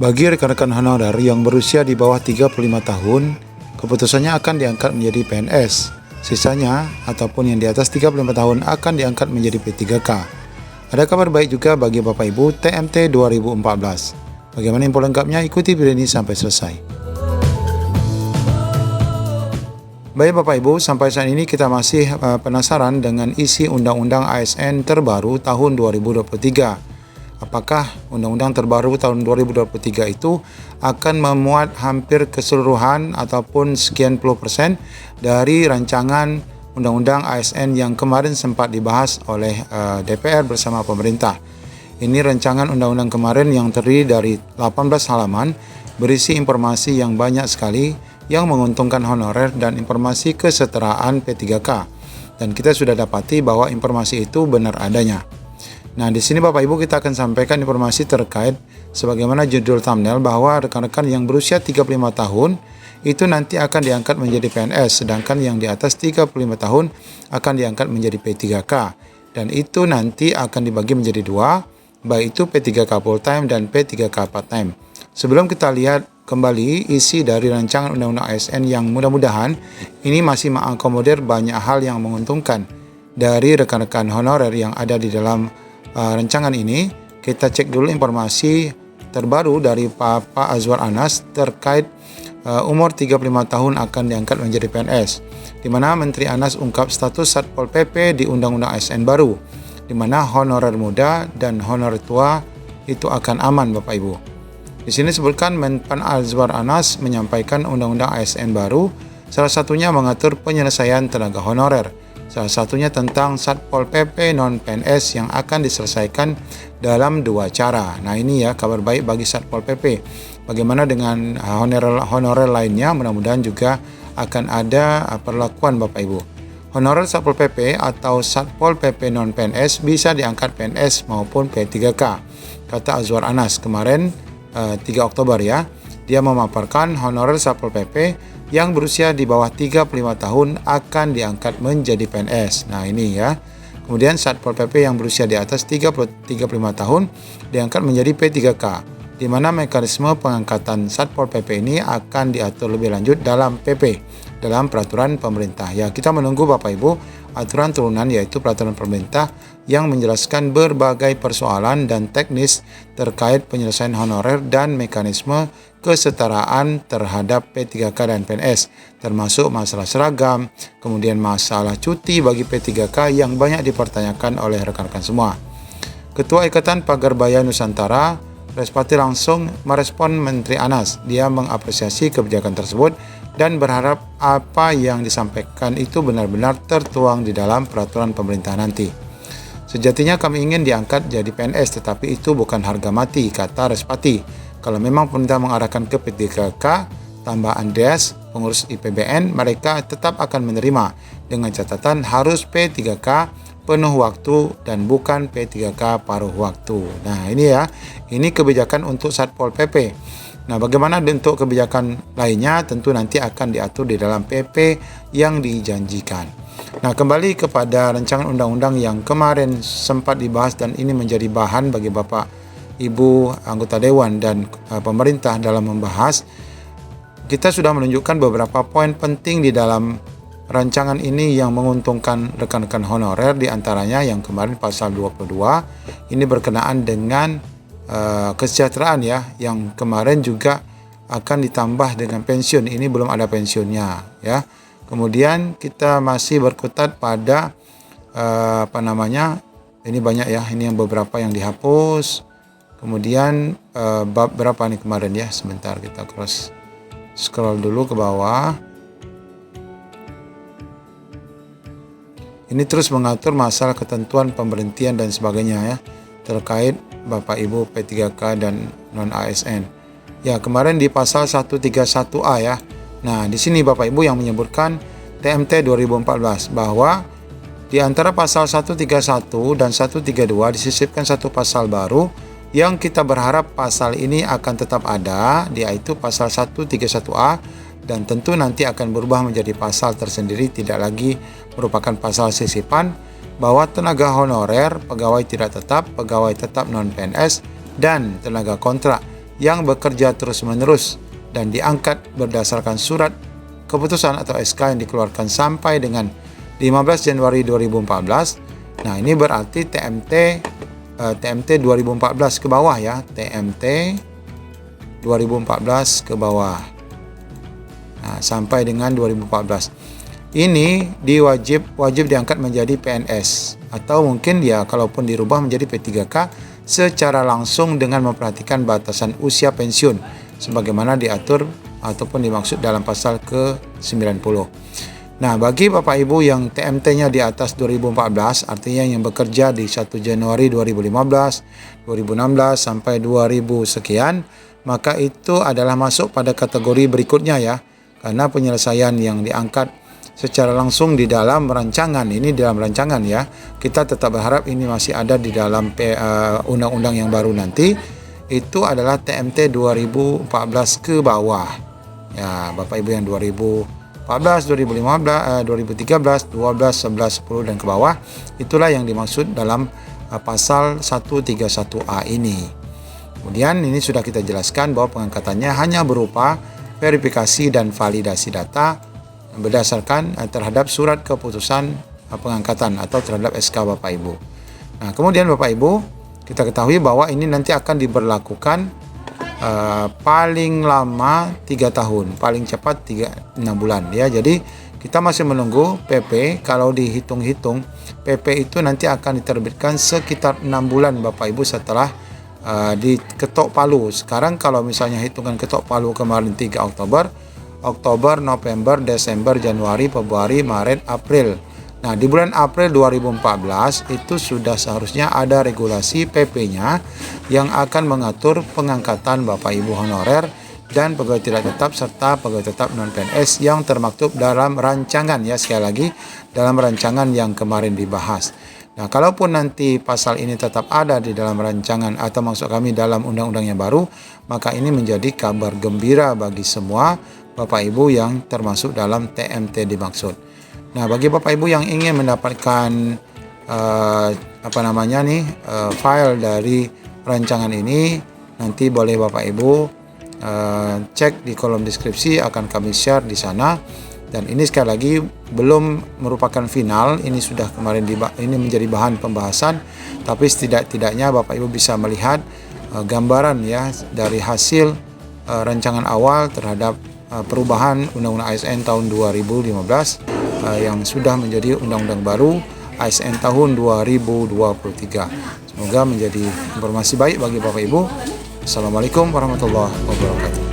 Bagi rekan-rekan honorer yang berusia di bawah 35 tahun, keputusannya akan diangkat menjadi PNS. Sisanya, ataupun yang di atas 35 tahun akan diangkat menjadi P3K. Ada kabar baik juga bagi Bapak Ibu TMT 2014. Bagaimana info lengkapnya? Ikuti video ini sampai selesai. Baik Bapak Ibu, sampai saat ini kita masih penasaran dengan isi Undang-Undang ASN terbaru tahun 2023. Apakah undang-undang terbaru tahun 2023 itu akan memuat hampir keseluruhan ataupun sekian puluh persen dari rancangan undang-undang ASN yang kemarin sempat dibahas oleh DPR bersama pemerintah. Ini rancangan undang-undang kemarin yang terdiri dari 18 halaman, berisi informasi yang banyak sekali yang menguntungkan honorer dan informasi kesetaraan P3K. Dan kita sudah dapati bahwa informasi itu benar adanya. Nah, di sini Bapak Ibu kita akan sampaikan informasi terkait sebagaimana judul thumbnail bahwa rekan-rekan yang berusia 35 tahun itu nanti akan diangkat menjadi PNS, sedangkan yang di atas 35 tahun akan diangkat menjadi P3K. Dan itu nanti akan dibagi menjadi dua, baik itu P3K full time dan P3K part time. Sebelum kita lihat kembali isi dari rancangan Undang-Undang ASN yang mudah-mudahan ini masih mengakomodir banyak hal yang menguntungkan dari rekan-rekan honorer yang ada di dalam rancangan ini, kita cek dulu informasi terbaru dari Pak Azwar Anas terkait umur 35 tahun akan diangkat menjadi PNS, di mana Menteri Anas ungkap status Satpol PP di Undang-Undang ASN baru, di mana honorer muda dan honorer tua itu akan aman Bapak Ibu. Di sini disebutkan Menpan Azwar Anas menyampaikan Undang-Undang ASN baru, salah satunya mengatur penyelesaian tenaga honorer. Salah satunya tentang Satpol PP non-PNS yang akan diselesaikan dalam dua cara. Nah ini ya kabar baik bagi Satpol PP. Bagaimana dengan honorer lainnya, mudah-mudahan juga akan ada perlakuan Bapak Ibu. Honorer Satpol PP atau Satpol PP non-PNS bisa diangkat PNS maupun P3K, kata Azwar Anas kemarin 3 Oktober ya. Dia memaparkan honorer Satpol PP yang berusia di bawah 35 tahun akan diangkat menjadi PNS. Nah ini ya. Kemudian Satpol PP yang berusia di atas 35 tahun diangkat menjadi P3K, di mana mekanisme pengangkatan Satpol PP ini akan diatur lebih lanjut dalam PP, dalam peraturan pemerintah. Ya, kita menunggu Bapak Ibu aturan turunan yaitu peraturan pemerintah yang menjelaskan berbagai persoalan dan teknis terkait penyelesaian honorer dan mekanisme kesetaraan terhadap P3K dan PNS, termasuk masalah seragam, kemudian masalah cuti bagi P3K yang banyak dipertanyakan oleh rekan-rekan semua. Ketua Ikatan Pagerbaya Nusantara, Respati langsung merespon Menteri Anas. Dia mengapresiasi kebijakan tersebut dan berharap apa yang disampaikan itu benar-benar tertuang di dalam peraturan pemerintah nanti. Sejatinya kami ingin diangkat jadi PNS, tetapi itu bukan harga mati, kata Respati. Kalau memang pemerintah mengarahkan ke P3K, tambah Andreas, pengurus IPBN, mereka tetap akan menerima dengan catatan harus P3K penuh waktu dan bukan P3K paruh waktu. Nah ini ya, ini kebijakan untuk Satpol PP. Nah bagaimana untuk kebijakan lainnya tentu nanti akan diatur di dalam PP yang dijanjikan. Nah kembali kepada rancangan undang-undang yang kemarin sempat dibahas dan ini menjadi bahan bagi Bapak Ibu anggota Dewan dan pemerintah dalam membahas, kita sudah menunjukkan beberapa poin penting di dalam rancangan ini yang menguntungkan rekan-rekan honorer, di antaranya yang kemarin pasal 22 ini berkenaan dengan kesejahteraan ya, yang kemarin juga akan ditambah dengan pensiun, ini belum ada pensiunnya ya. Kemudian kita masih berkutat pada ini banyak ya, ini yang beberapa yang dihapus. Kemudian bab berapa nih kemarin ya, sebentar kita cross scroll dulu ke bawah. Ini terus mengatur masalah ketentuan pemberhentian dan sebagainya ya, terkait Bapak Ibu P3K dan non-ASN. Ya kemarin di pasal 131A ya. Nah di sini Bapak Ibu yang menyebutkan TMT 2014 bahwa di antara pasal 131 dan 132 disisipkan satu pasal baru yang kita berharap pasal ini akan tetap ada, yaitu pasal 131A, dan tentu nanti akan berubah menjadi pasal tersendiri, tidak lagi merupakan pasal sisipan, bahwa tenaga honorer, pegawai tidak tetap, pegawai tetap non-PNS, dan tenaga kontrak yang bekerja terus-menerus dan diangkat berdasarkan surat keputusan atau SK yang dikeluarkan sampai dengan 15 Januari 2014. Nah, ini berarti TMT 2014 ke bawah ya, TMT 2014 ke bawah. Nah, sampai dengan 2014. Ini wajib diangkat menjadi PNS atau mungkin ya kalaupun dirubah menjadi P3K secara langsung dengan memperhatikan batasan usia pensiun sebagaimana diatur ataupun dimaksud dalam pasal ke-90. Nah, bagi Bapak Ibu yang TMT-nya di atas 2014, artinya yang bekerja di 1 Januari 2015, 2016 sampai 2000 sekian, maka itu adalah masuk pada kategori berikutnya ya. Karena penyelesaian yang diangkat secara langsung di dalam rancangan, ini dalam rancangan ya, kita tetap berharap ini masih ada di dalam undang-undang yang baru nanti, itu adalah TMT 2014 ke bawah ya, Bapak Ibu yang 2014, 2015, 2013, 12, 11, 10 dan ke bawah, itulah yang dimaksud dalam pasal 131A ini. Kemudian ini sudah kita jelaskan bahwa pengangkatannya hanya berupa verifikasi dan validasi data berdasarkan terhadap surat keputusan pengangkatan atau terhadap SK Bapak Ibu. Nah, kemudian Bapak Ibu, kita ketahui bahwa ini nanti akan diberlakukan paling lama 3 tahun, paling cepat 6 bulan ya. Jadi kita masih menunggu PP. Kalau dihitung-hitung PP itu nanti akan diterbitkan sekitar 6 bulan Bapak Ibu setelah diketok palu. Sekarang kalau misalnya hitungan ketok palu kemarin 3 Oktober, November, Desember, Januari, Februari, Maret, April. Nah, di bulan April 2014 itu sudah seharusnya ada regulasi PP-nya yang akan mengatur pengangkatan Bapak Ibu honorer dan pegawai tidak tetap serta pegawai tetap non-PNS yang termaktub dalam rancangan ya, sekali lagi dalam rancangan yang kemarin dibahas. Nah, kalaupun nanti pasal ini tetap ada di dalam rancangan atau maksud kami dalam undang-undang yang baru, maka ini menjadi kabar gembira bagi semua Bapak Ibu yang termasuk dalam TMT dimaksud. Nah, bagi Bapak Ibu yang ingin mendapatkan file dari rancangan ini, nanti boleh Bapak Ibu cek di kolom deskripsi, akan kami share di sana. Dan ini sekali lagi belum merupakan final, ini sudah kemarin ini menjadi bahan pembahasan, tapi setidak-tidaknya Bapak Ibu bisa melihat gambaran ya dari hasil rancangan awal terhadap perubahan Undang-Undang ASN tahun 2015 yang sudah menjadi undang-undang baru ASN tahun 2023. Semoga menjadi informasi baik bagi Bapak Ibu. Assalamualaikum warahmatullahi wabarakatuh.